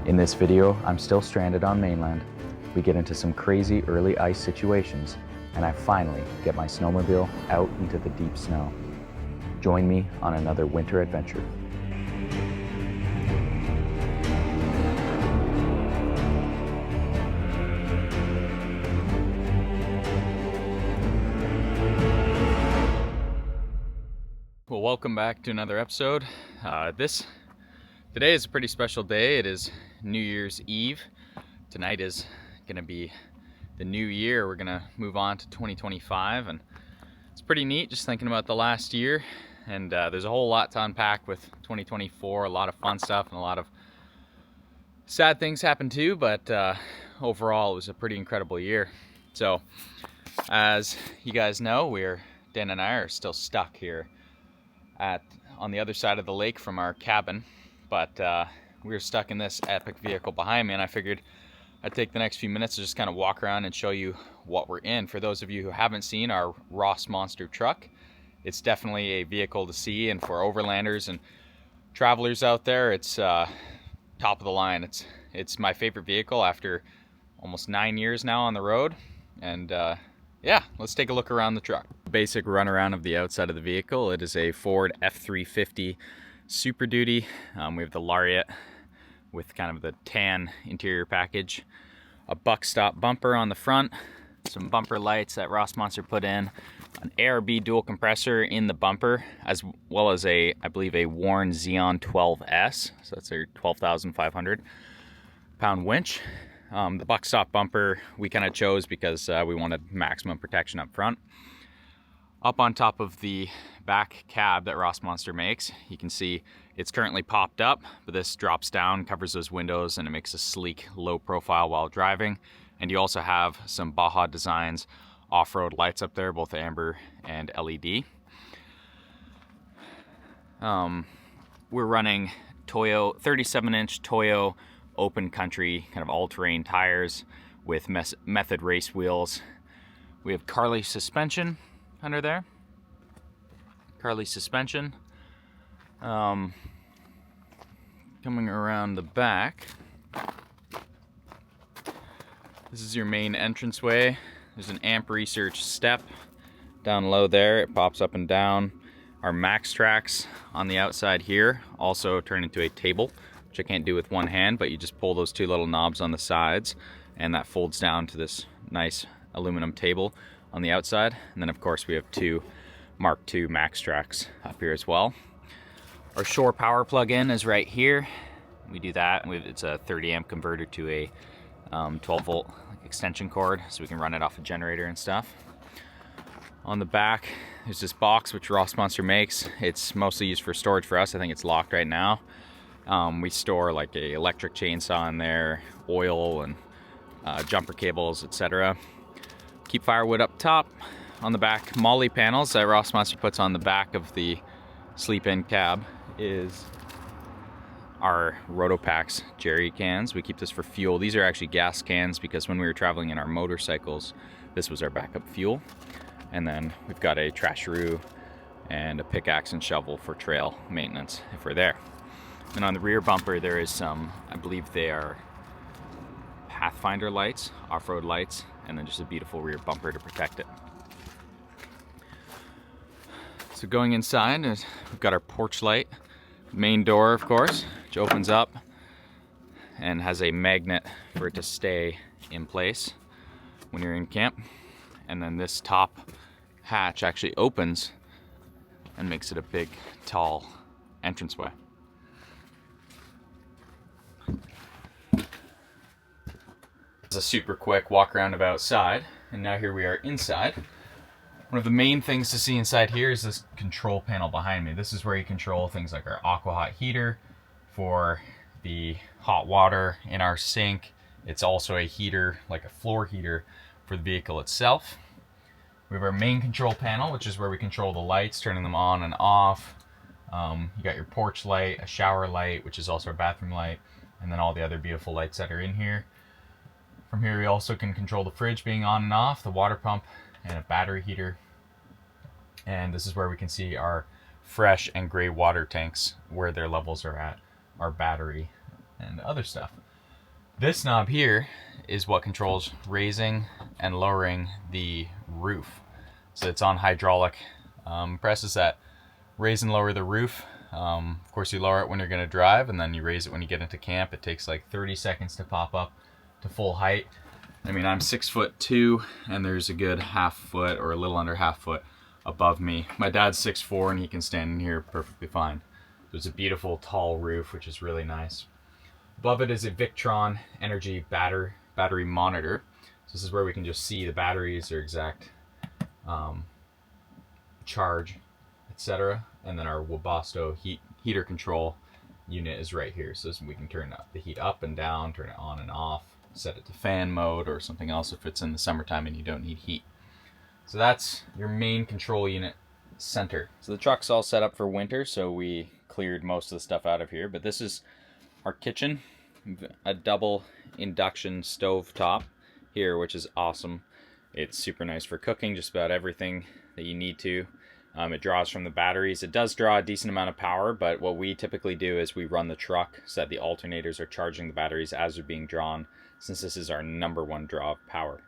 In this video, I'm still stranded on mainland. We get into some crazy early ice situations, and I finally get my snowmobile out into the deep snow. Join me on another winter adventure. Well, welcome back to another episode. Today is a pretty special day. It is New Year's Eve. Tonight is gonna be the new year. We're gonna move on to 2025, and it's pretty neat just thinking about the last year. And there's a whole lot to unpack with 2024. A lot of fun stuff and a lot of sad things happened too, but overall it was a pretty incredible year. So as you guys know, Dan and I are still stuck here on the other side of the lake from our cabin, but we were stuck in this epic vehicle behind me, and I figured I'd take the next few minutes to just kind of walk around and show you what we're in. For those of you who haven't seen our Rossmönster truck, it's definitely a vehicle to see, and for overlanders and travelers out there, it's top of the line. It's my favorite vehicle after almost 9 years now on the road, and yeah, let's take a look around the truck. Basic run around of the outside of the vehicle. It is a Ford F350 Super Duty. We have the Lariat with kind of the tan interior package, a buck stop bumper on the front, some bumper lights that Rossmönster put in, an ARB dual compressor in the bumper, as well as I believe a Warn Xeon 12S, so that's a 12,500 pound winch. The buck stop bumper we kind of chose because we wanted maximum protection up front. Up on top of the back cab that Rossmönster makes, you can see it's currently popped up, but this drops down, covers those windows, and it makes a sleek, low profile while driving. And you also have some Baja Designs off-road lights up there, both amber and LED. We're running Toyo 37-inch Toyo open country kind of all-terrain tires with Method race wheels. We have Carly suspension under there. Carly suspension. Coming around the back, this is your main entranceway. There's an amp research step down low there. It pops up and down. Our max tracks on the outside here also turn into a table, which I can't do with one hand, but you just pull those two little knobs on the sides and that folds down to this nice aluminum table on the outside. And then of course we have two Mark II max tracks up here as well. Our shore power plug-in is right here. We do that, it's a 30 amp converter to a 12 volt extension cord, so we can run it off a generator and stuff. On the back, there's this box which Rossmönster makes. It's mostly used for storage for us. I think it's locked right now. We store like a electric chainsaw in there, oil and jumper cables, etc. Keep firewood up top. On the back, Molly panels that Rossmönster puts on the back of the sleep-in cab is our Rotopax jerry cans. We keep this for fuel. These are actually gas cans because when we were traveling in our motorcycles, this was our backup fuel. And then we've got a trasheroo and a pickaxe and shovel for trail maintenance if we're there. And on the rear bumper, there is some, I believe they are Pathfinder lights, off-road lights, and then just a beautiful rear bumper to protect it. So going inside, we've got our porch light, main door of course, which opens up and has a magnet for it to stay in place when you're in camp. And then this top hatch actually opens and makes it a big, tall entranceway. It's a super quick walk around of outside, and now here we are inside. One of the main things to see inside here is this control panel behind me. This is where you control things like our aqua hot heater for the hot water in our sink. It's also a heater, like a floor heater, for the vehicle itself. We have our main control panel, which is where we control the lights, turning them on and off. You got your porch light, a shower light, which is also a bathroom light, and then all the other beautiful lights that are in here. From here we also can control the fridge being on and off, the water pump, and a battery heater. And this is where we can see our fresh and gray water tanks, where their levels are at, our battery, and other stuff. This knob here is what controls raising and lowering the roof. So it's on hydraulic. Presses that raise and lower the roof. Of course, you lower it when you're going to drive, and then you raise it when you get into camp. It takes like 30 seconds to pop up to full height. I mean, I'm 6'2", and there's a good half foot or a little under half foot above me. My dad's 6'4", and he can stand in here perfectly fine. There's a beautiful tall roof, which is really nice. Above it is a Victron Energy battery monitor. So this is where we can just see the batteries, their exact charge, etc. And then our Webasto heater control unit is right here. So we can turn the heat up and down, turn it on and off, set it to fan mode or something else if it's in the summertime and you don't need heat. So that's your main control unit center. So the truck's all set up for winter, so we cleared most of the stuff out of here. But this is our kitchen, a double induction stove top here, which is awesome. It's super nice for cooking just about everything that you need to. It draws from the batteries. It does draw a decent amount of power, but what we typically do is we run the truck so that the alternators are charging the batteries as they're being drawn, since this is our #1 draw of power.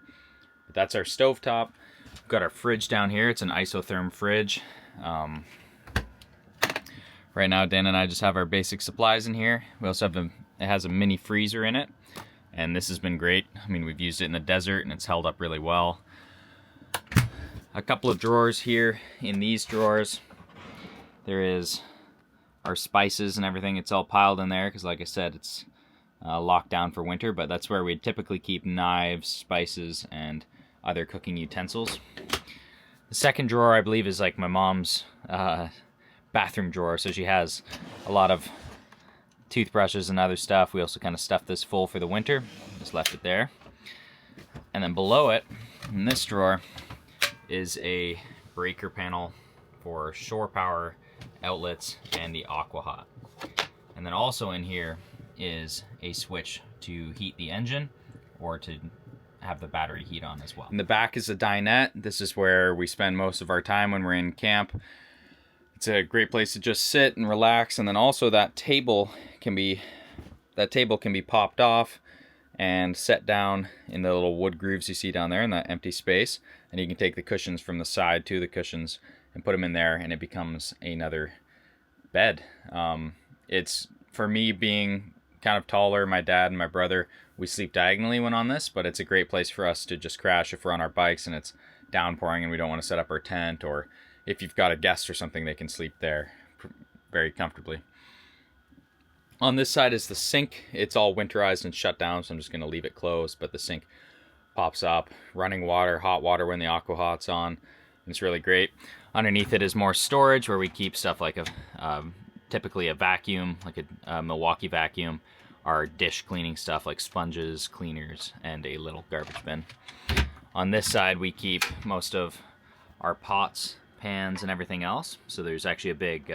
But that's our stovetop. We've got our fridge down here. It's an isotherm fridge. Right now, Dan and I just have our basic supplies in here. We also have it has a mini freezer in it, and this has been great. I mean, we've used it in the desert, and it's held up really well. A couple of drawers here. In these drawers, there is our spices and everything. It's all piled in there because, like I said, it's locked down for winter, but that's where we typically keep knives, spices, and other cooking utensils. The second drawer, I believe, is like my mom's bathroom drawer, so she has a lot of toothbrushes and other stuff. We also kind of stuffed this full for the winter, just left it there. And then below it, in this drawer, is a breaker panel for shore power outlets and the aqua hot. And then also in here is a switch to heat the engine or to have the battery heat on as well. In the back is a dinette. This is where we spend most of our time when we're in camp. It's a great place to just sit and relax, and then also that table can be popped off and set down in the little wood grooves you see down there in that empty space, and you can take the cushions from the side to the cushions and put them in there, and it becomes another bed. It's, for me, being kind of taller, my dad and my brother, we sleep diagonally when on this, but it's a great place for us to just crash if we're on our bikes and it's downpouring and we don't want to set up our tent, or if you've got a guest or something, they can sleep there very comfortably. On this side is the sink. It's all winterized and shut down, so I'm just going to leave it closed, but the sink pops up. Running water, hot water when the aqua hot's on. It's really great. Underneath it is more storage where we keep stuff like typically a vacuum, like a Milwaukee vacuum, our dish cleaning stuff like sponges, cleaners, and a little garbage bin. On this side, we keep most of our pots, pans, and everything else. So there's actually a big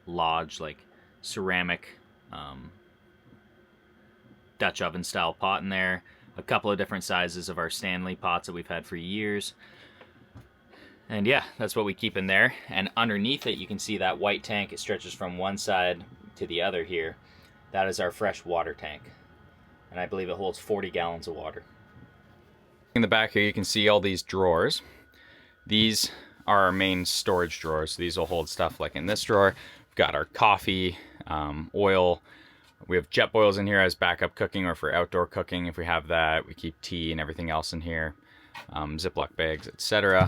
lodge, like ceramic Dutch oven style pot in there. A couple of different sizes of our Stanley pots that we've had for years. And yeah, that's what we keep in there. And underneath it, you can see that white tank. It stretches from one side to the other here. That is our fresh water tank. And I believe it holds 40 gallons of water. In the back here, you can see all these drawers. These are our main storage drawers. These will hold stuff like in this drawer. We've got our coffee, oil. We have jet boils in here as backup cooking or for outdoor cooking if we have that. We keep tea and everything else in here. Ziploc bags, etc.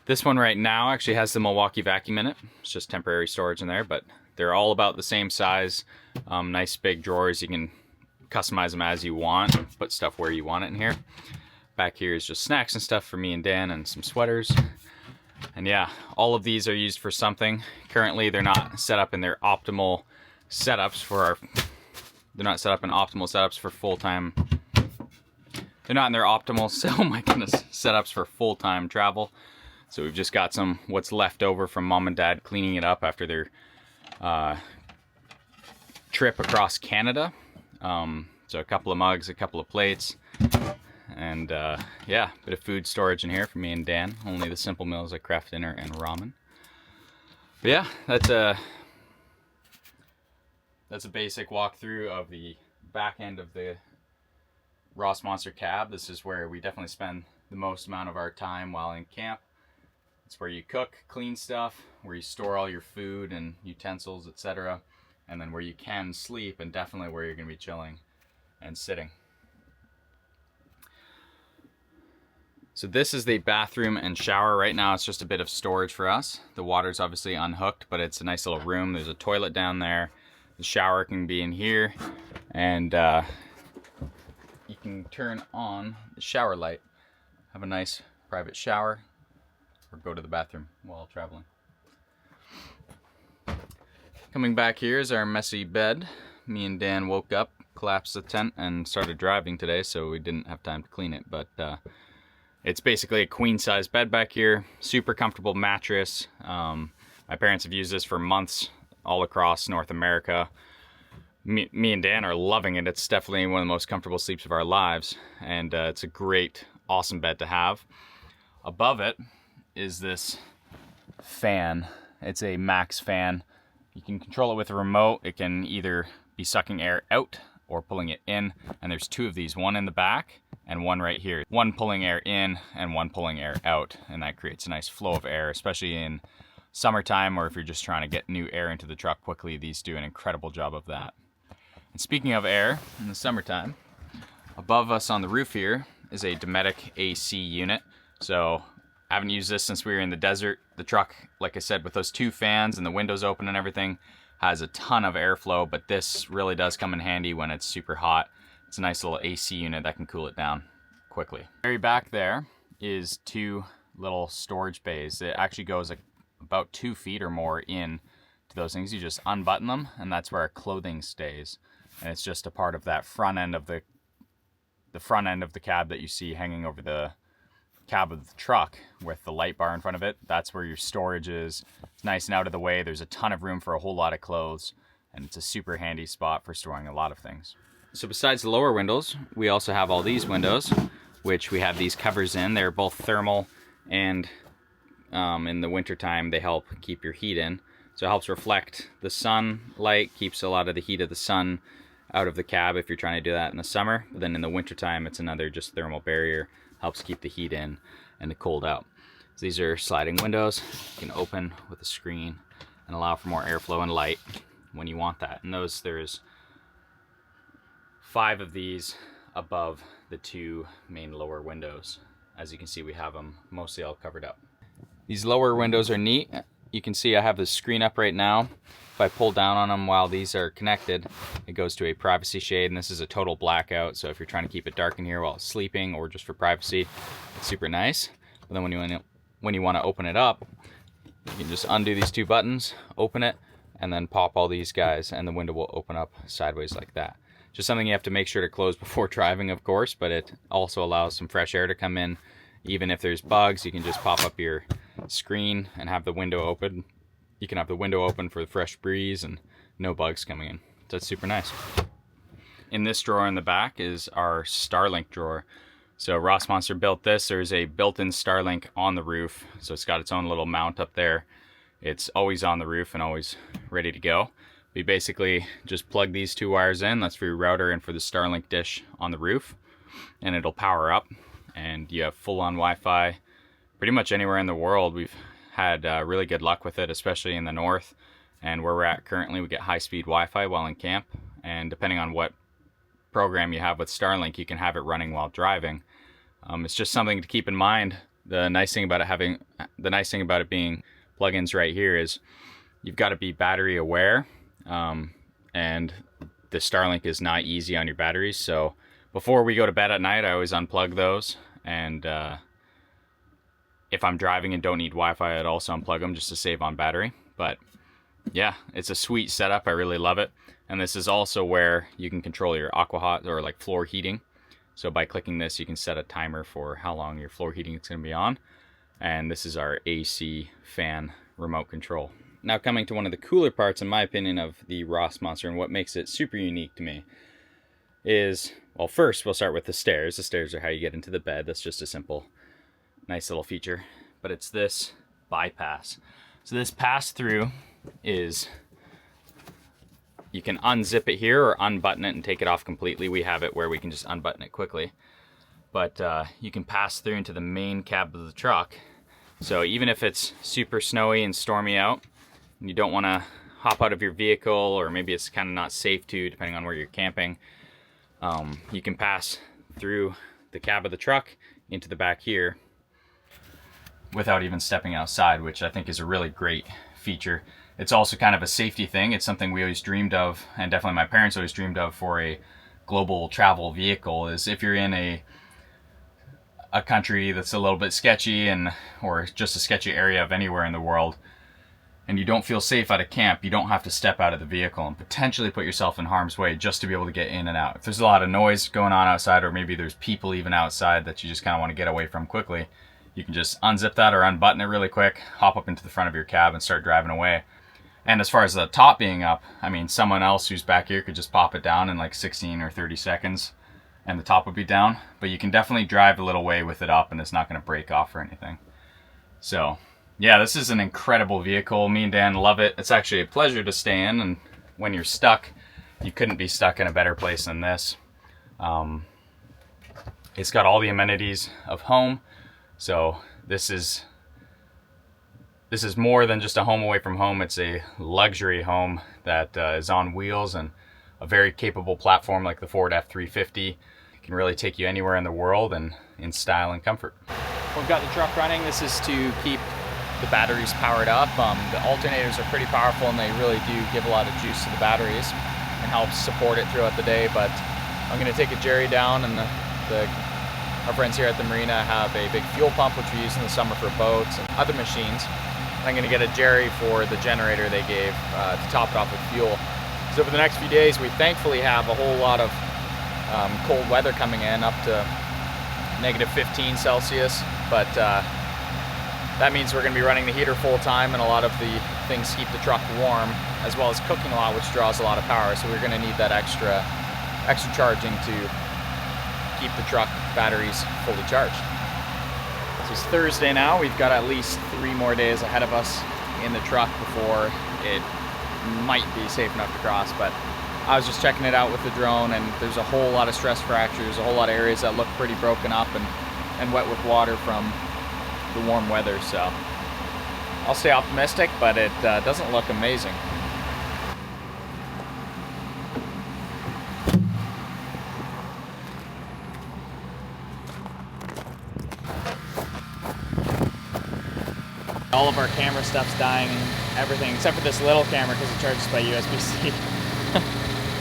This one right now actually has the Milwaukee vacuum in it. It's just temporary storage in there, but they're all about the same size. Nice big drawers. You can customize them as you want, put stuff where you want it in here. Back here is just snacks and stuff for me and Dan and some sweaters. And yeah, all of these are used for something. Currently, they're not set up in their optimal setups for they're not set up in optimal setups for full-time. They're not in their optimal, oh my goodness, setups for full-time travel. So we've just got some what's left over from mom and dad cleaning it up after their trip across Canada. So a couple of mugs, a couple of plates, and yeah, a bit of food storage in here for me and Dan. Only the simple meals like craft dinner and ramen. But yeah, that's a basic walkthrough of the back end of the Rossmönster cab. This is where we definitely spend the most amount of our time while in camp. It's where you cook, clean stuff, where you store all your food and utensils, etc. And then where you can sleep, and definitely where you're going to be chilling and sitting. So this is the bathroom and shower. Right now it's just a bit of storage for us. The water's obviously unhooked, but it's a nice little room. There's a toilet down there. The shower can be in here, and you can turn on the shower light. Have a nice private shower, or go to the bathroom while traveling. Coming back here is our messy bed. Me and Dan woke up, collapsed the tent, and started driving today, so we didn't have time to clean it. But it's basically a queen-size bed back here. Super comfortable mattress. My parents have used this for months all across North America. Me and Dan are loving it. It's definitely one of the most comfortable sleeps of our lives, and it's a great, awesome bed to have. Above it is this fan. It's a max fan. You can control it with a remote. It can either be sucking air out or pulling it in, and there's two of these, one in the back and one right here. One pulling air in and one pulling air out, and that creates a nice flow of air, especially in summertime, or if you're just trying to get new air into the truck quickly. These do an incredible job of that. And speaking of air in the summertime, above us on the roof here is a Dometic AC unit. So I haven't used this since we were in the desert. The truck, like I said, with those two fans and the windows open and everything, has a ton of airflow, but this really does come in handy when it's super hot. It's a nice little AC unit that can cool it down quickly. Very back there is two little storage bays. It actually goes about 2 feet or more in to those things. You just unbutton them, and that's where our clothing stays. And it's just a part of that front end of the front end of the cab that you see hanging over the cab of the truck with the light bar in front of it. That's where your storage is. It's nice and out of the way. There's a ton of room for a whole lot of clothes, and it's a super handy spot for storing a lot of things. So besides the lower windows, we also have all these windows, which we have these covers in. They're both thermal, and in the wintertime they help keep your heat in. So it helps reflect the sunlight, keeps a lot of the heat of the sun out of the cab if you're trying to do that in the summer. But then in the wintertime, it's another just thermal barrier. Helps keep the heat in and the cold out. So these are sliding windows. You can open with a screen and allow for more airflow and light when you want that. And there's 5 of these above the 2 main lower windows. As you can see, we have them mostly all covered up. These lower windows are neat. You can see I have the screen up right now. If I pull down on them while these are connected, it goes to a privacy shade, and this is a total blackout, so if you're trying to keep it dark in here while sleeping or just for privacy, it's super nice. But then when you want to open it up, you can just undo these 2 buttons, open it, and then pop all these guys, and the window will open up sideways like that. Just something you have to make sure to close before driving, of course, but it also allows some fresh air to come in. Even if there's bugs, you can just pop up your screen and have the window open. You can have the window open for the fresh breeze and no bugs coming in. So that's super nice. In this drawer in the back is our Starlink drawer. So Rossmönster built this. There's a built-in Starlink on the roof, so it's got its own little mount up there. It's always on the roof and always ready to go. We basically just plug these 2 wires in. That's for your router and for the Starlink dish on the roof, and it'll power up, and you have full-on Wi-Fi pretty much anywhere in the world. We've had really good luck with it, especially in the north, and where we're at currently, we get high-speed Wi-Fi while in camp, and depending on what program you have with Starlink, you can have it running while driving. It's just something to keep in mind. The nice thing about it being plugins right here is you've got to be battery aware, and the Starlink is not easy on your batteries. So before we go to bed at night, I always unplug those, and if I'm driving and don't need Wi-Fi, I'd also unplug them just to save on battery. But yeah, it's a sweet setup. I really love it. And this is also where you can control your aqua hot or like floor heating. So by clicking this, you can set a timer for how long your floor heating is going to be on. And this is our AC fan remote control. Now coming to one of the cooler parts, in my opinion, of the Rossmönster and what makes it super unique to me is, well, first we'll start with the stairs. The stairs are how you get into the bed. That's just a simple, nice little feature. But it's this bypass. So this pass through is, you can unzip it here or unbutton it and take it off completely. We have it where we can just unbutton it quickly. But you can pass through into the main cab of the truck. So even if it's super snowy and stormy out, and you don't want to hop out of your vehicle, or maybe it's kind of not safe to, depending on where you're camping, you can pass through the cab of the truck into the back here without even stepping outside, which I think is a really great feature. It's also kind of a safety thing. It's something we always dreamed of, and definitely my parents always dreamed of for a global travel vehicle, is if you're in a country that's a little bit sketchy, or just a sketchy area of anywhere in the world, and you don't feel safe at a camp, you don't have to step out of the vehicle and potentially put yourself in harm's way just to be able to get in and out. If there's a lot of noise going on outside, or maybe there's people even outside that you just kind of want to get away from quickly, you can just unzip that or unbutton it really quick, hop up into the front of your cab and start driving away. And as far as the top being up, I mean, someone else who's back here could just pop it down in like 16 or 30 seconds and the top would be down. But you can definitely drive a little way with it up and it's not going to break off or anything. So yeah, this is an incredible vehicle. Me and Dan love it. It's actually a pleasure to stay in, and when you're stuck, you couldn't be stuck in a better place than this. It's got all the amenities of home. So this is more than just a home away from home. It's a luxury home that is on wheels and a very capable platform like the Ford F350. It can really take you anywhere in the world and in style and comfort. We've got the truck running. This is to keep the batteries powered up. The alternators are pretty powerful and they really do give a lot of juice to the batteries and help support it throughout the day. But I'm going to take a Jerry down, and our friends here at the marina have a big fuel pump which we use in the summer for boats and other machines. I'm going to get a Jerry for the generator they gave to top it off with fuel. So for the next few days we thankfully have a whole lot of cold weather coming in, up to -15 Celsius, but that means we're going to be running the heater full time, and a lot of the things keep the truck warm, as well as cooking a lot, which draws a lot of power. So we're going to need that extra charging to keep the truck batteries fully charged. So it's Thursday now. We've got at least 3 more days ahead of us in the truck before it might be safe enough to cross. But I was just checking it out with the drone, and there's a whole lot of stress fractures, a whole lot of areas that look pretty broken up and wet with water from the warm weather. So I'll stay optimistic, but it doesn't look amazing. All of our camera stuff's dying and everything, except for this little camera because it charges by USB-C.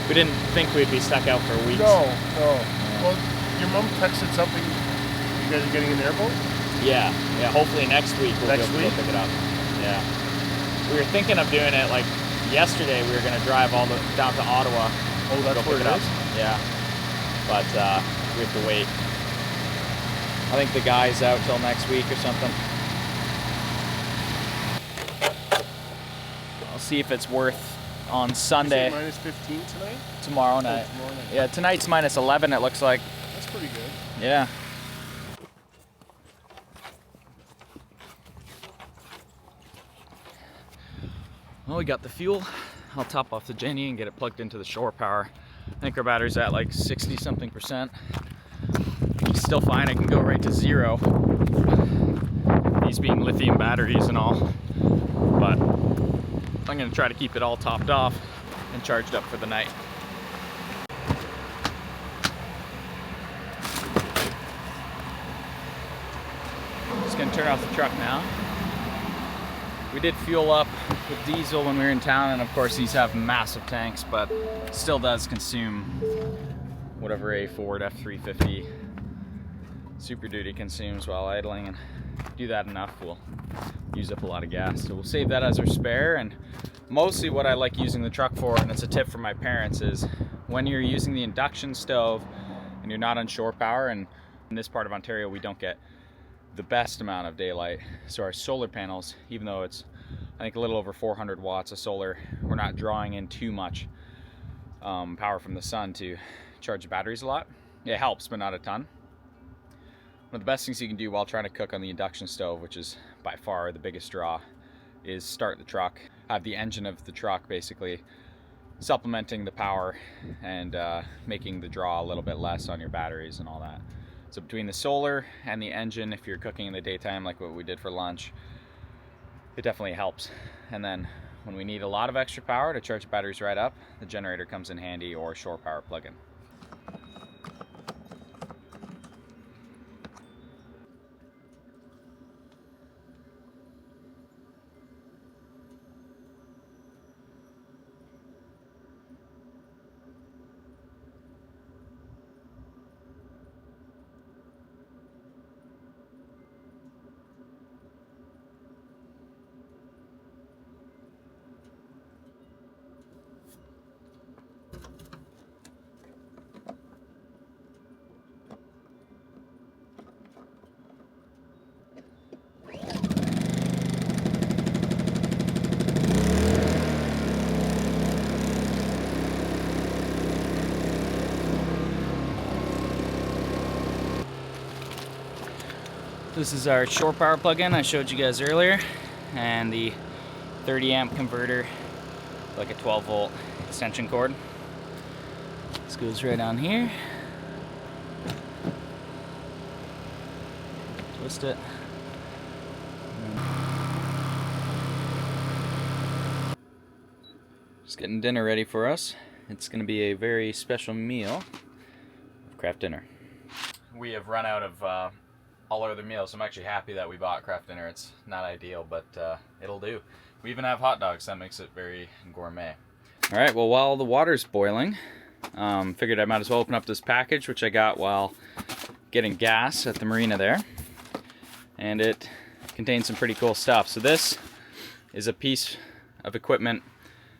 We didn't think we'd be stuck out for weeks. No. Well, your mom texted something. You guys are getting an airboat? Yeah. Hopefully next week we'll be able to go pick it up. Yeah. We were thinking of doing it like yesterday. We were going to drive all down to Ottawa. Oh, that's where it is? Yeah. But we have to wait. I think the guy's out till next week or something. I'll see if it's worth on Sunday. Is it -15 tonight? Tomorrow night. Tomorrow night. Yeah, tonight's -11 it looks like. That's pretty good. Yeah. Well, we got the fuel. I'll top off the Jenny and get it plugged into the shore power. I think our battery's at like 60-something%. It's still fine, I can go right to 0. These being lithium batteries and all. But I'm gonna try to keep it all topped off and charged up for the night. Just gonna turn off the truck now. We did fuel up with diesel when we were in town, and of course these have massive tanks, but it still does consume whatever a Ford F350 Super Duty consumes while idling, and do that enough, we'll use up a lot of gas. So we'll save that as our spare. And mostly what I like using the truck for, and it's a tip from my parents, is when you're using the induction stove and you're not on shore power, and in this part of Ontario we don't get the best amount of daylight, so our solar panels, even though it's I think a little over 400 watts of solar, we're not drawing in too much power from the sun to charge the batteries a lot. It helps, but not a ton. One of the best things you can do while trying to cook on the induction stove, which is by far the biggest draw, is start the truck. Have the engine of the truck basically supplementing the power and making the draw a little bit less on your batteries and all that. So between the solar and the engine, if you're cooking in the daytime like what we did for lunch, it definitely helps. And then when we need a lot of extra power to charge the batteries right up, the generator comes in handy, or shore power plug-in. This is our shore power plug-in I showed you guys earlier, and the 30 amp converter, like a 12 volt extension cord. This goes right on here. Twist it. Just getting dinner ready for us. It's going to be a very special meal of Kraft Dinner. We have run out of all our other meals. I'm actually happy that we bought Kraft Dinner. It's not ideal, but it'll do. We even have hot dogs. That makes it very gourmet. All right, well, while the water's boiling, figured I might as well open up this package, which I got while getting gas at the marina there. And it contains some pretty cool stuff. So this is a piece of equipment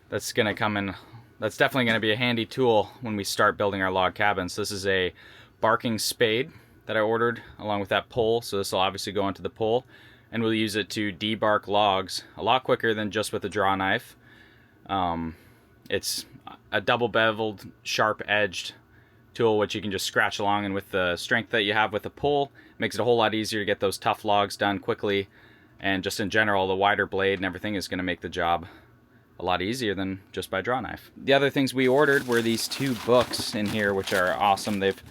that's going to come in. That's definitely going to be a handy tool when we start building our log cabins. So this is a barking spade that I ordered along with that pole. So this will obviously go into the pole, and we'll use it to debark logs a lot quicker than just with a draw knife. It's a double beveled, sharp edged tool which you can just scratch along, and with the strength that you have with the pole, it makes it a whole lot easier to get those tough logs done quickly. And just in general, the wider blade and everything is going to make the job a lot easier than just by draw knife. The other things we ordered were these 2 books in here, which are awesome. They've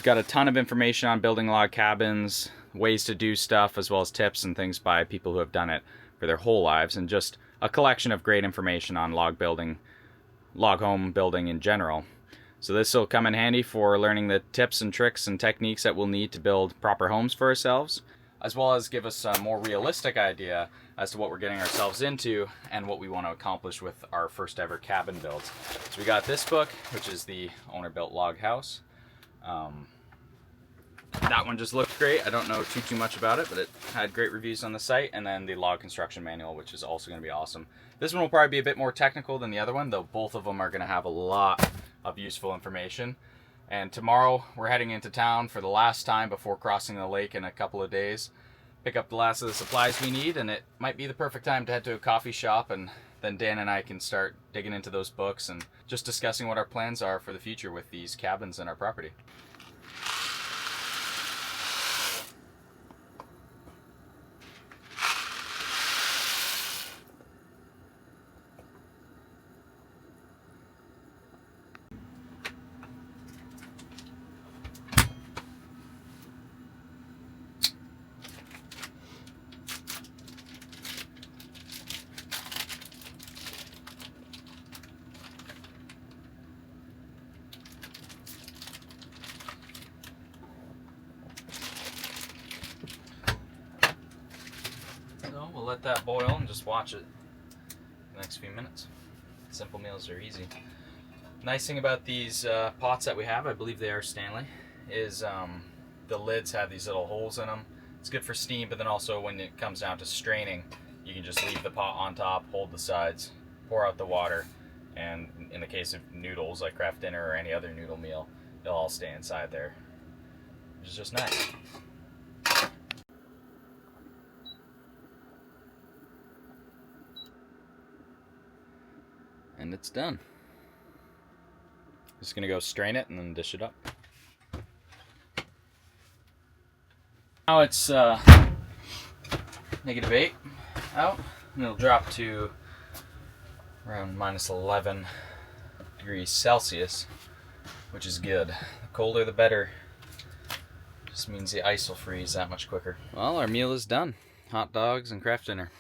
got a ton of information on building log cabins, ways to do stuff, as well as tips and things by people who have done it for their whole lives, and just a collection of great information on log building, log home building in general. So this will come in handy for learning the tips and tricks and techniques that we'll need to build proper homes for ourselves, as well as give us a more realistic idea as to what we're getting ourselves into and what we want to accomplish with our first ever cabin builds. So we got this book, which is the Owner Built Log House. That one just looked great. I don't know too much about it, but it had great reviews on the site. And then the log construction manual, which is also going to be awesome. This one will probably be a bit more technical than the other one, though both of them are going to have a lot of useful information. And tomorrow we're heading into town for the last time before crossing the lake in a couple of days. Pick up the last of the supplies we need, and it might be the perfect time to head to a coffee shop, and then Dan and I can start digging into those books and just discussing what our plans are for the future with these cabins and our property. So we'll let that boil and just watch it the next few minutes. Simple meals are easy. Nice thing about these pots that we have, I believe they are Stanley, is the lids have these little holes in them. It's good for steam, but then also when it comes down to straining, you can just leave the pot on top, hold the sides, pour out the water, and in the case of noodles like Kraft Dinner or any other noodle meal, they'll all stay inside there, which is just nice. And it's done. Just gonna go strain it and then dish it up. Now it's -8 out, and it'll drop to around minus 11 degrees Celsius, which is good. The colder the better. Just means the ice will freeze that much quicker. Well, our meal is done. Hot dogs and craft dinner.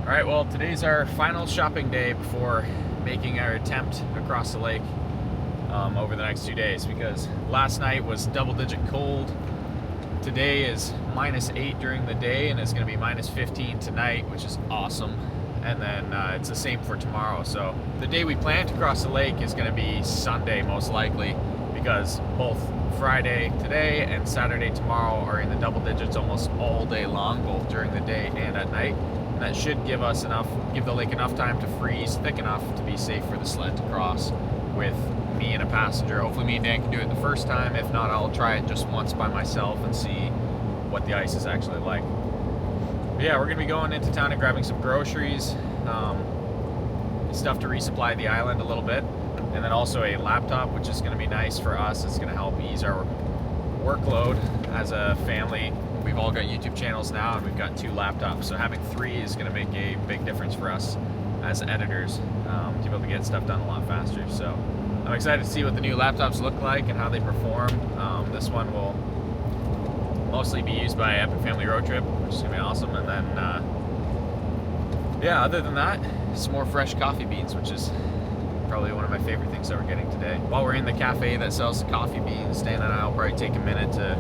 Alright, well, today's our final shopping day before making our attempt across the lake over the next 2 days, because last night was double-digit cold. Today is minus 8 during the day, and it's going to be minus 15 tonight, which is awesome. And then it's the same for tomorrow. So the day we plan to cross the lake is going to be Sunday, most likely, because both Friday today and Saturday tomorrow are in the double digits almost all day long, both during the day and at night. And that should give the lake enough time to freeze thick enough to be safe for the sled to cross with me and a passenger. Hopefully me and Dan can do it the first time. If not, I'll try it just once by myself and see what the ice is actually like. But yeah, we're gonna be going into town and grabbing some groceries, stuff to resupply the island a little bit, and then also a laptop, which is gonna be nice for us. It's gonna help ease our workload as a family. We've all got YouTube channels now, and we've got 2 laptops, so having 3 is going to make a big difference for us as editors to be able to get stuff done a lot faster. So I'm excited to see what the new laptops look like and how they perform. This one will mostly be used by Epic Family Road Trip, which is going to be awesome. And then, yeah, other than that, some more fresh coffee beans, which is probably one of my favorite things that we're getting today. While we're in the cafe that sells the coffee beans, Dan and I will probably take a minute to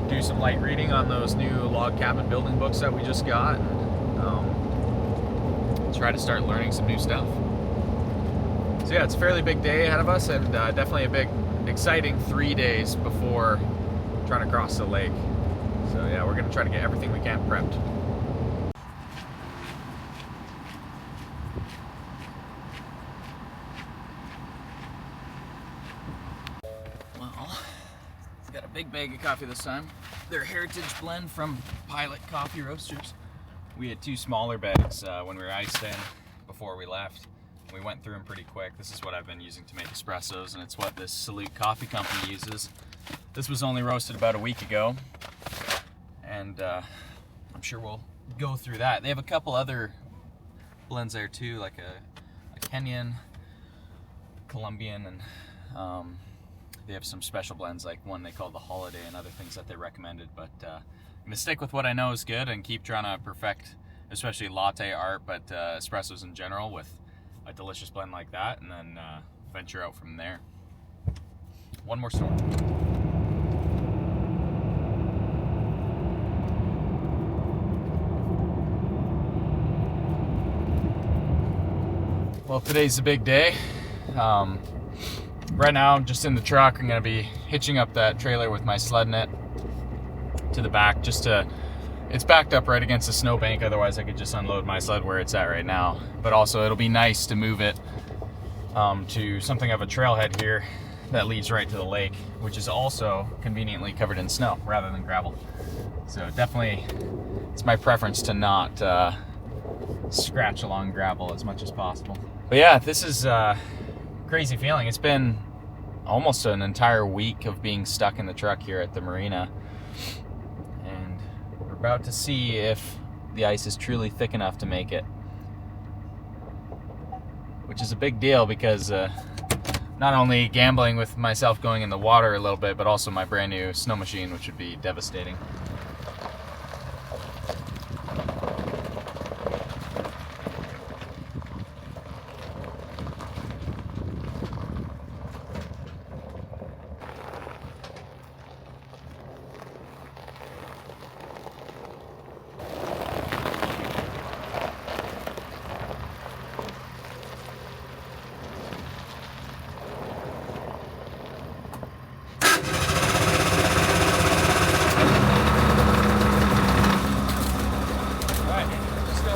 do some light reading on those new log cabin building books that we just got, and try to start learning some new stuff. So yeah, it's a fairly big day ahead of us, and definitely a big, exciting 3 days before trying to cross the lake. So yeah, we're going to try to get everything we can prepped. Got a big bag of coffee this time. Their heritage blend from Pilot Coffee Roasters. We had 2 smaller bags when we were iced in before we left. We went through them pretty quick. This is what I've been using to make espressos, and it's what this Salute Coffee Company uses. This was only roasted about a week ago, and I'm sure we'll go through that. They have a couple other blends there too, like a Kenyan, Colombian, and they have some special blends, like one they call the Holiday and other things that they recommended. But I'm gonna stick with what I know is good and keep trying to perfect, especially latte art, but espressos in general with a delicious blend like that, and then venture out from there. One more storm. Well, today's the big day. Right now I'm just in the truck. I'm going to be hitching up that trailer with my sled net to the back, it's backed up right against the snowbank, otherwise I could just unload my sled where it's at right now. But also it'll be nice to move it to something of a trailhead here that leads right to the lake, which is also conveniently covered in snow rather than gravel. So definitely it's my preference to not scratch along gravel as much as possible. But yeah, this is crazy feeling. It's been almost an entire week of being stuck in the truck here at the marina, and we're about to see if the ice is truly thick enough to make it, which is a big deal because not only gambling with myself going in the water a little bit, but also my brand new snow machine, which would be devastating.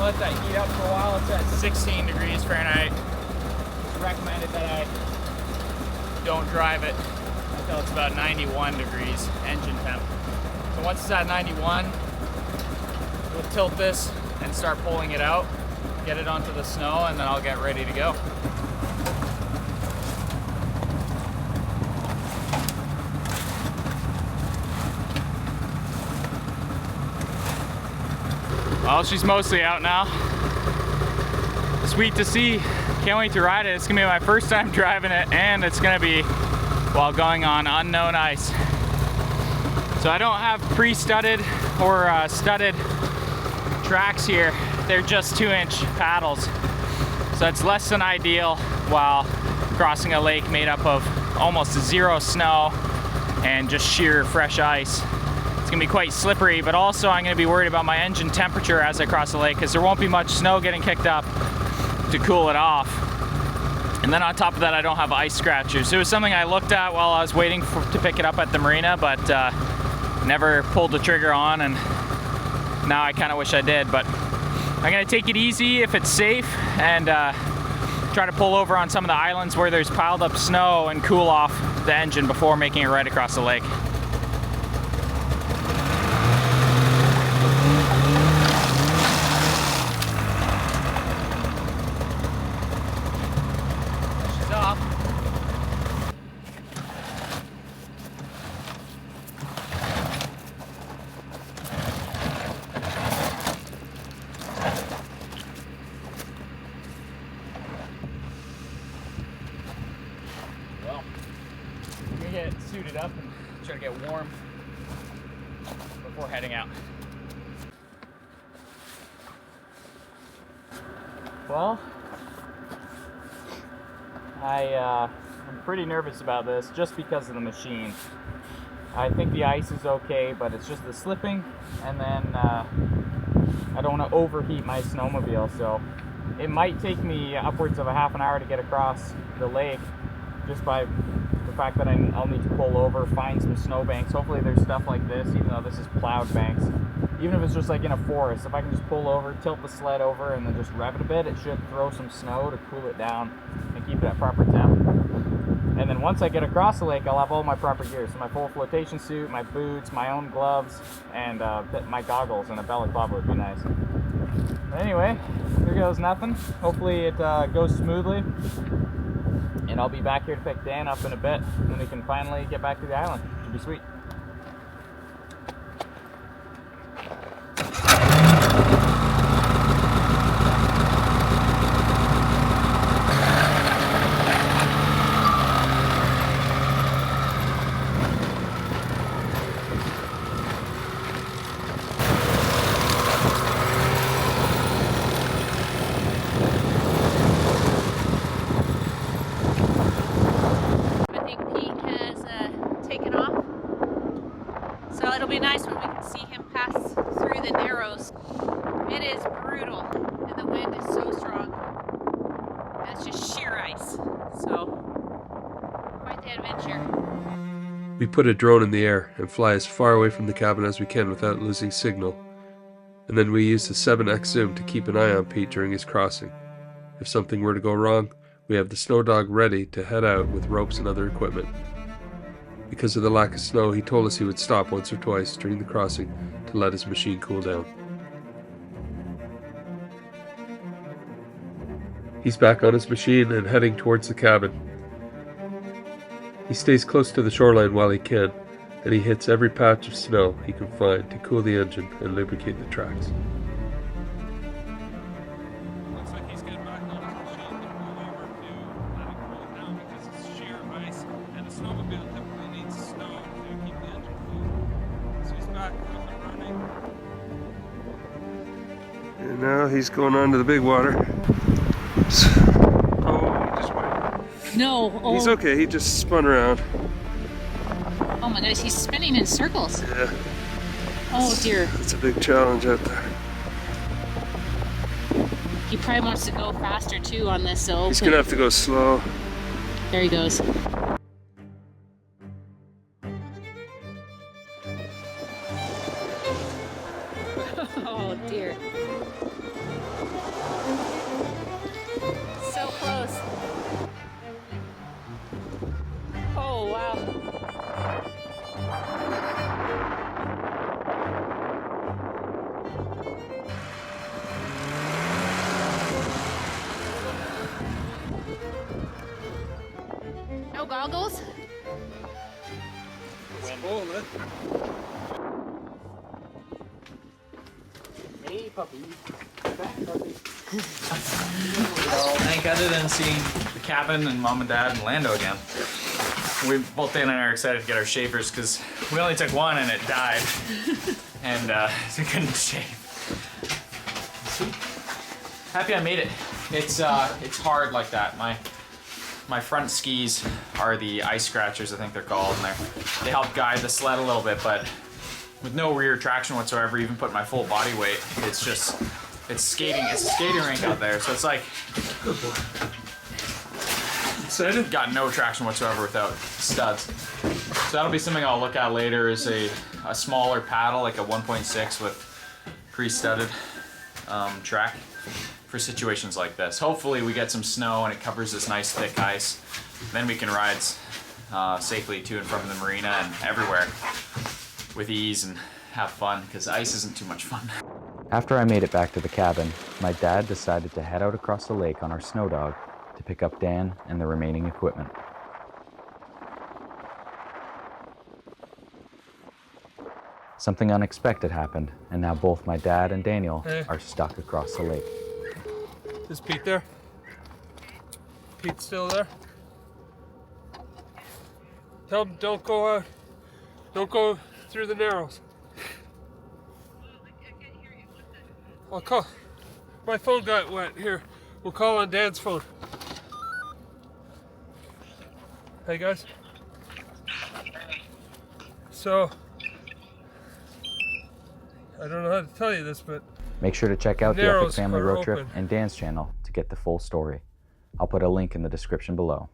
Let that heat up for a while. It's at 16 degrees Fahrenheit. It's recommended that I don't drive it until it's about 91 degrees engine temp. So once it's at 91, we'll tilt this and start pulling it out, get it onto the snow, and then I'll get ready to go. Well, she's mostly out now. Sweet to see. Can't wait to ride it. It's gonna be my first time driving it, and it's gonna be while going on unknown ice. So I don't have pre-studded or studded tracks here. They're just 2-inch paddles. So it's less than ideal while crossing a lake made up of almost zero snow and just sheer fresh ice. It's gonna be quite slippery, but also I'm gonna be worried about my engine temperature as I cross the lake because there won't be much snow getting kicked up to cool it off. And then on top of that, I don't have ice scratchers. It was something I looked at while I was waiting to pick it up at the marina, but never pulled the trigger on, and now I kind of wish I did. But I'm gonna take it easy if it's safe and try to pull over on some of the islands where there's piled up snow and cool off the engine before making it right across the lake. She's off. Well, I'm gonna get suited up and try to get warm before heading out. Well, I'm pretty nervous about this just because of the machine. I think the ice is okay, but it's just the slipping, and then I don't want to overheat my snowmobile, so it might take me upwards of a half an hour to get across the lake just by the fact that I'll need to pull over, find some snow banks. Hopefully there's stuff like this, even though this is plowed banks. Even if it's just like in a forest, if I can just pull over, tilt the sled over, and then just rev it a bit, it should throw some snow to cool it down and keep it at proper temp. And then once I get across the lake, I'll have all my proper gear. So my full flotation suit, my boots, my own gloves, and my goggles, and a balaclava would be nice. But anyway, here goes nothing. Hopefully it goes smoothly. And I'll be back here to pick Dan up in a bit, and then we can finally get back to the island. Should be sweet. So it'll be nice when we can see him pass through the narrows. It is brutal, and the wind is so strong. And it's just sheer ice. So, quite the adventure. We put a drone in the air and fly as far away from the cabin as we can without losing signal. And then we use the 7x zoom to keep an eye on Pete during his crossing. If something were to go wrong, we have the snow dog ready to head out with ropes and other equipment. Because of the lack of snow, he told us he would stop once or twice during the crossing to let his machine cool down. He's back on his machine and heading towards the cabin. He stays close to the shoreline while he can, and he hits every patch of snow he can find to cool the engine and lubricate the tracks. Looks like he's getting back on his machine to pull over to let it cool down because it's sheer ice, and the snowmobile typically needs snow to keep the engine cool. So he's back up and running. And now he's going on to the big water. Oh, he just went. No. Oh. He's okay, he just spun around. Oh my goodness, he's spinning in circles. Yeah. Oh dear. It's a big challenge out there. He probably wants to go faster too on this, so He's gonna have to go slow. there he goes. Oh dear. So close. Oh wow. No goggles? Well, Me I think other than seeing the cabin and mom and dad and Lando again, we both Dan and I are excited to get our shavers because we only took one and it died, and so we couldn't shave. Happy I made it. It's hard like that. My front skis are the ice scratchers, I think they're called, and they help guide the sled a little bit, but with no rear traction whatsoever, even put my full body weight, it's skating. It's a skating rink out there, so it's like, Excited? got no traction whatsoever without studs. So that'll be something I'll look at later, is a smaller paddle, like a 1.6 with pre-studded track for situations like this. Hopefully we get some snow and it covers this nice thick ice. Then we can ride safely to and from the marina and everywhere with ease and have fun, because ice isn't too much fun. After I made it back to the cabin, my dad decided to head out across the lake on our snow dog to pick up Dan and the remaining equipment. Something unexpected happened, and now both my dad and Daniel are stuck across the lake. Is Pete there? Pete's still there? Tell him don't go out. Don't go through the narrows. I'll call. My phone got wet. Here, we'll call on Dad's phone. Hey guys. So, I don't know how to tell you this, but Make sure to check out the Epic narrows Family are Road Trip open. and Dan's channel to get the full story. I'll put a link in the description below.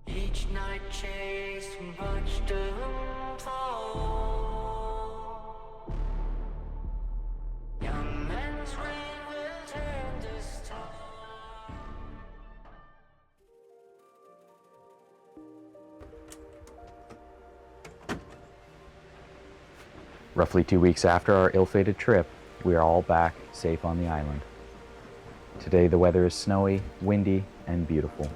Each night chased and watched them fall. Young men's rain will turn this time. Roughly 2 weeks after our ill-fated trip, we are all back safe on the island. Today the weather is snowy, windy, and beautiful.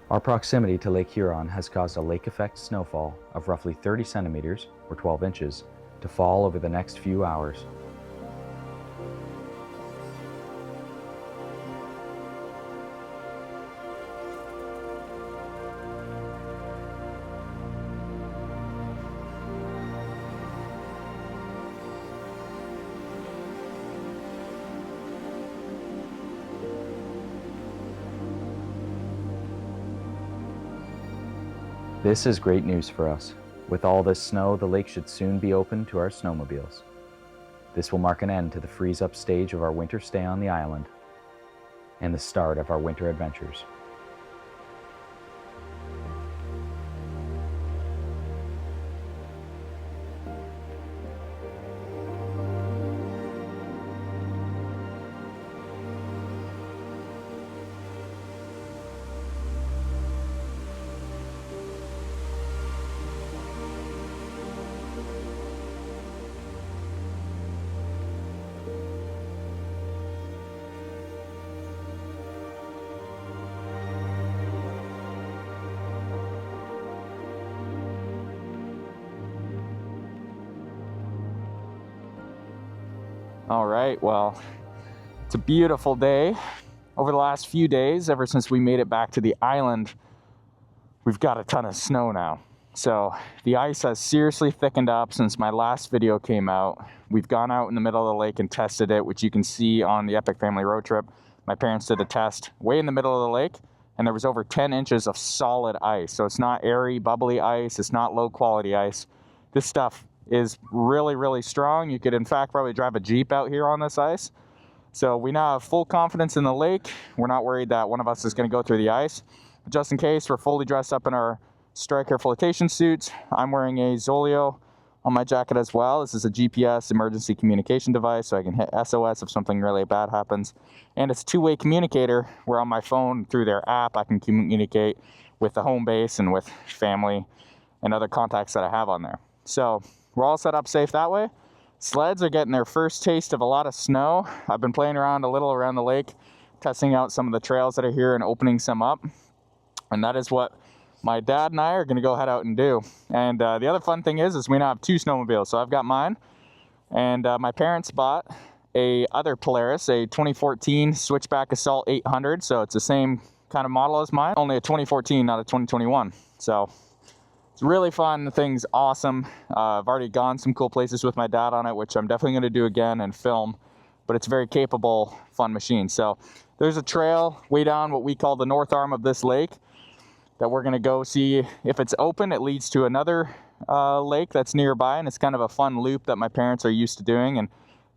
Our proximity to Lake Huron has caused a lake effect snowfall of roughly 30 centimeters, or 12 inches, to fall over the next few hours. This is great news for us. With all this snow, the lake should soon be open to our snowmobiles. This will mark an end to the freeze-up stage of our winter stay on the island and the start of our winter adventures. All right, well, it's a beautiful day. Over the last few days, ever since we made it back to the island, we've got a ton of snow now. So the ice has seriously thickened up since my last video came out. We've gone out in the middle of the lake and tested it, which you can see on the Epic Family Road Trip. My parents did a test way in the middle of the lake, and there was over 10 inches of solid ice. So it's not airy, bubbly ice. It's not low quality ice. This stuff is really, really strong. You could in fact probably drive a Jeep out here on this ice. So we now have full confidence in the lake. We're not worried that one of us is going to go through the ice. But just in case, we're fully dressed up in our Striker flotation suits. I'm wearing a Zoleo on my jacket as well. This is a GPS emergency communication device, so I can hit SOS if something really bad happens. And it's a two-way communicator where on my phone through their app I can communicate with the home base and with family and other contacts that I have on there. So we're all set up safe that way. Sleds are getting their first taste of a lot of snow. I've been playing around a little around the lake, testing out some of the trails that are here and opening some up. And that is what my dad and I are gonna go head out and do. And the other fun thing is we now have 2 snowmobiles. So I've got mine, and my parents bought a other Polaris, a 2014 Switchback Assault 800. So it's the same kind of model as mine, only a 2014, not a 2021. So it's really fun. The thing's awesome. I've already gone some cool places with my dad on it, which I'm definitely going to do again and film, but it's a very capable, fun machine. So there's a trail way down what we call the north arm of this lake that we're going to go see. If it's open, it leads to another lake that's nearby, and it's kind of a fun loop that my parents are used to doing and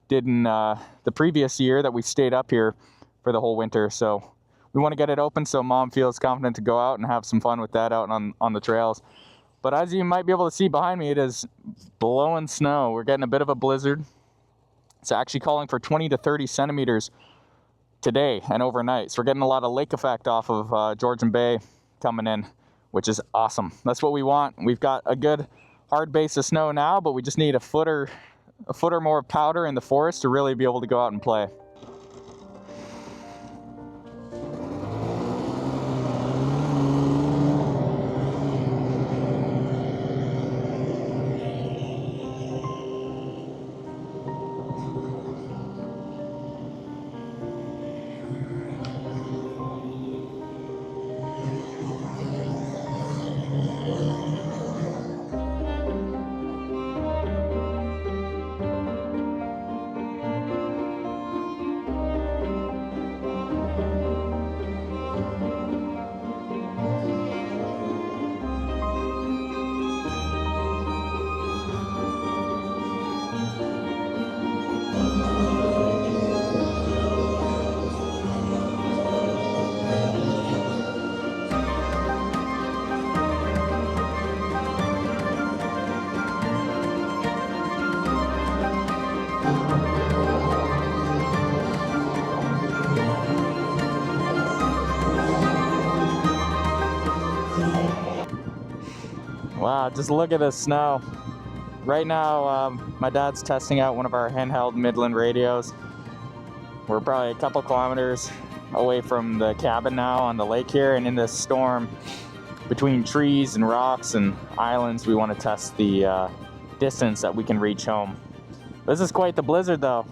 did in the previous year that we stayed up here for the whole winter. So we want to get it open so Mom feels confident to go out and have some fun with that out on the trails. But as you might be able to see behind me, it is blowing snow. We're getting a bit of a blizzard. It's actually calling for 20 to 30 centimeters today and overnight. So we're getting a lot of lake effect off of Georgian Bay coming in, which is awesome. That's what we want. We've got a good hard base of snow now, but we just need a foot or more of powder in the forest to really be able to go out and play. Wow, just look at this snow. Right now, my dad's testing out one of our handheld Midland radios. We're probably a couple kilometers away from the cabin now on the lake here, and in this storm between trees and rocks and islands, we want to test the distance that we can reach home. This is quite the blizzard though.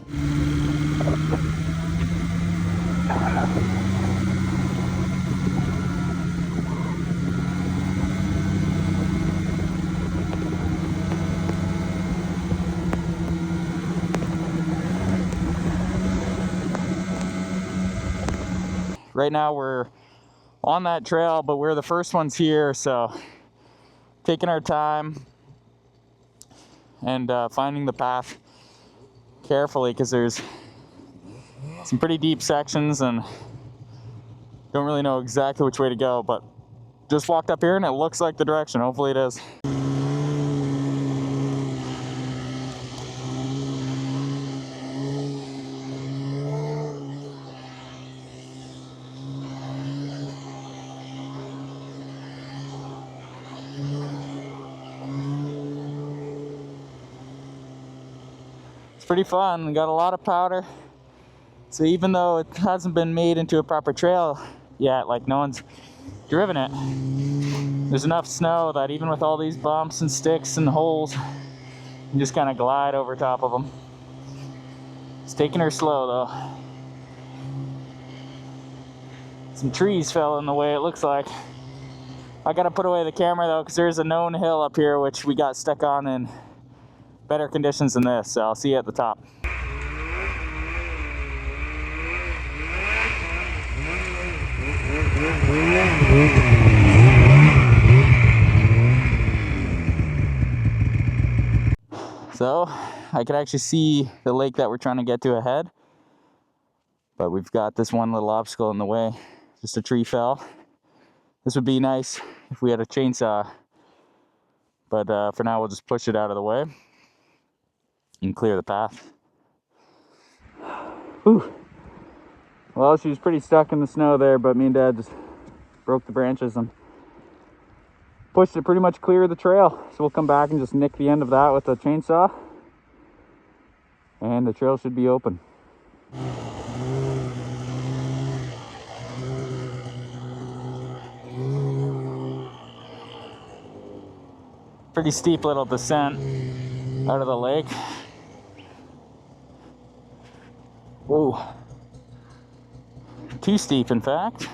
Right now we're on that trail, but we're the first ones here, so taking our time and finding the path carefully, because there's some pretty deep sections and don't really know exactly which way to go, but just walked up here and it looks like the direction. Hopefully it is. It's pretty fun. We got a lot of powder. So even though it hasn't been made into a proper trail yet, like no one's driven it, there's enough snow that even with all these bumps and sticks and holes, you just kind of glide over top of them. It's taking her slow though. Some trees fell in the way, it looks like. I gotta put away the camera though, because there's a known hill up here which we got stuck on in better conditions than this, so I'll see you at the top. So I could actually see the lake that we're trying to get to ahead, but we've got this one little obstacle in the way. Just a tree fell. This would be nice if we had a chainsaw, but for now we'll just push it out of the way and clear the path. Whew. Well, she was pretty stuck in the snow there, but me and Dad just broke the branches and pushed it pretty much clear of the trail. So we'll come back and just nick the end of that with a chainsaw And the trail should be open. Pretty steep little descent out of the lake. Whoa. Too steep, in fact.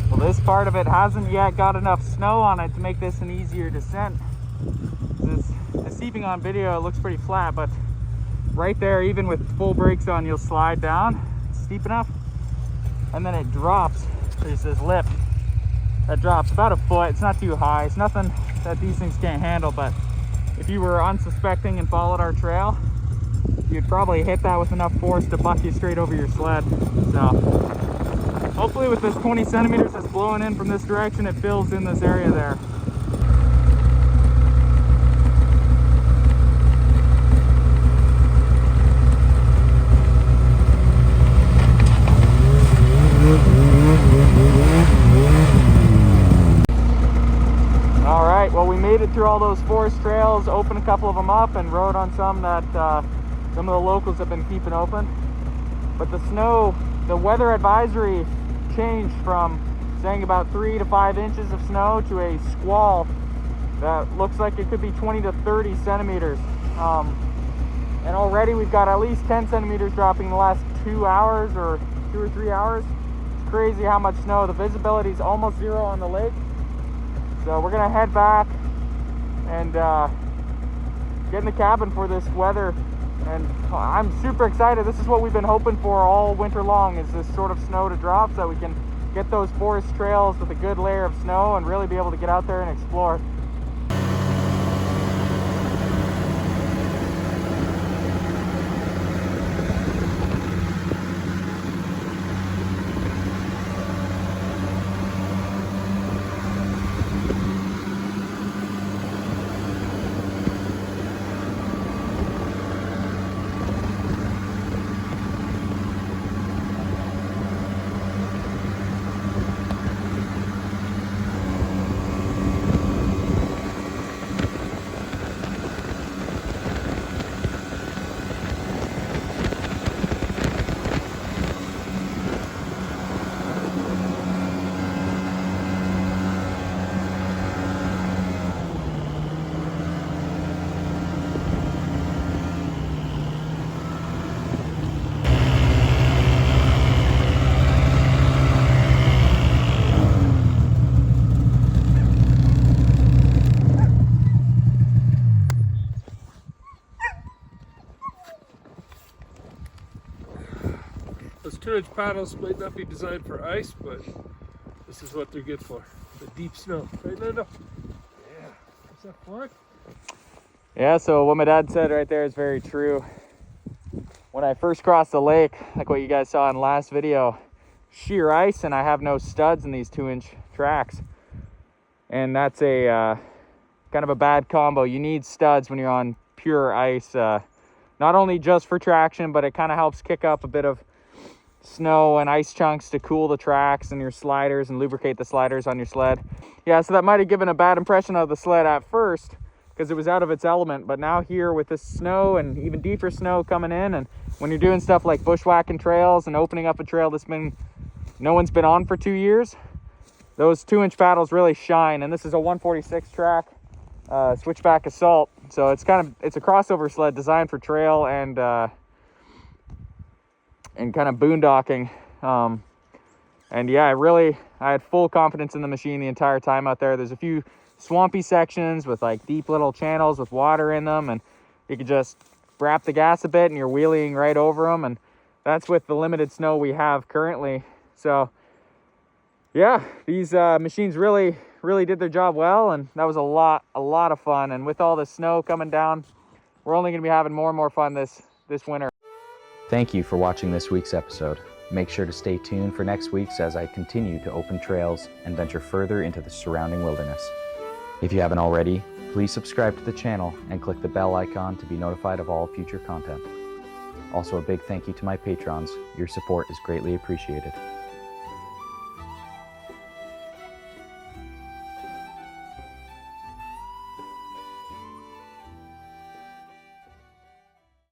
Well, this part of it hasn't yet got enough snow on it to make this an easier descent. The steeping on video, it looks pretty flat, but right there, even with full brakes on, you'll slide down. It's steep enough. And then it drops. There's this lip that drops about a foot. It's not too high. It's nothing that these things can't handle, but if you were unsuspecting and followed our trail, you'd probably hit that with enough force to buck you straight over your sled. So hopefully with this 20 centimeters that's blowing in from this direction, it fills in this area there. All right, well, we made it through all those forest trails, opened a couple of them up, and rode on some that some of the locals have been keeping open. But the weather advisory changed from saying about 3 to 5 inches of snow to a squall that looks like it could be 20 to 30 centimeters. And already we've got at least 10 centimeters dropping in the last 2 hours or 2 or 3 hours. It's crazy how much snow. The visibility is almost zero on the lake. So we're gonna head back and get in the cabin for this weather. And I'm super excited. This is what we've been hoping for all winter long, is this sort of snow to drop so we can get those forest trails with a good layer of snow and really be able to get out there and explore. Those 2-inch paddles might not be designed for ice, but this is what they're good for. The deep snow. Right, Lando? Yeah. What's that for? Yeah, so what my dad said right there is very true. When I first crossed the lake, like what you guys saw in the last video, sheer ice, and I have no studs in these 2-inch tracks. And that's a kind of a bad combo. You need studs when you're on pure ice, not only just for traction, but it kind of helps kick up a bit of snow and ice chunks to cool the tracks and your sliders and lubricate the sliders on your sled. Yeah, so that might have given a bad impression of the sled at first because it was out of its element, but now here with this snow and even deeper snow coming in, and when you're doing stuff like bushwhacking trails and opening up a trail that's no one's been on for 2 years, those 2-inch paddles really shine. And this is a 146 track switchback assault, so it's a crossover sled designed for trail and kind of boondocking. And yeah, I had full confidence in the machine the entire time out there. There's a few swampy sections with like deep little channels with water in them, and you could just wrap the gas a bit and you're wheeling right over them, and that's with the limited snow we have currently. So yeah, these machines really did their job well, and that was a lot of fun. And with all the snow coming down, we're only going to be having more and more fun this winter. Thank you for watching this week's episode. Make sure to stay tuned for next week's as I continue to open trails and venture further into the surrounding wilderness. If you haven't already, please subscribe to the channel and click the bell icon to be notified of all future content. Also, a big thank you to my patrons. Your support is greatly appreciated.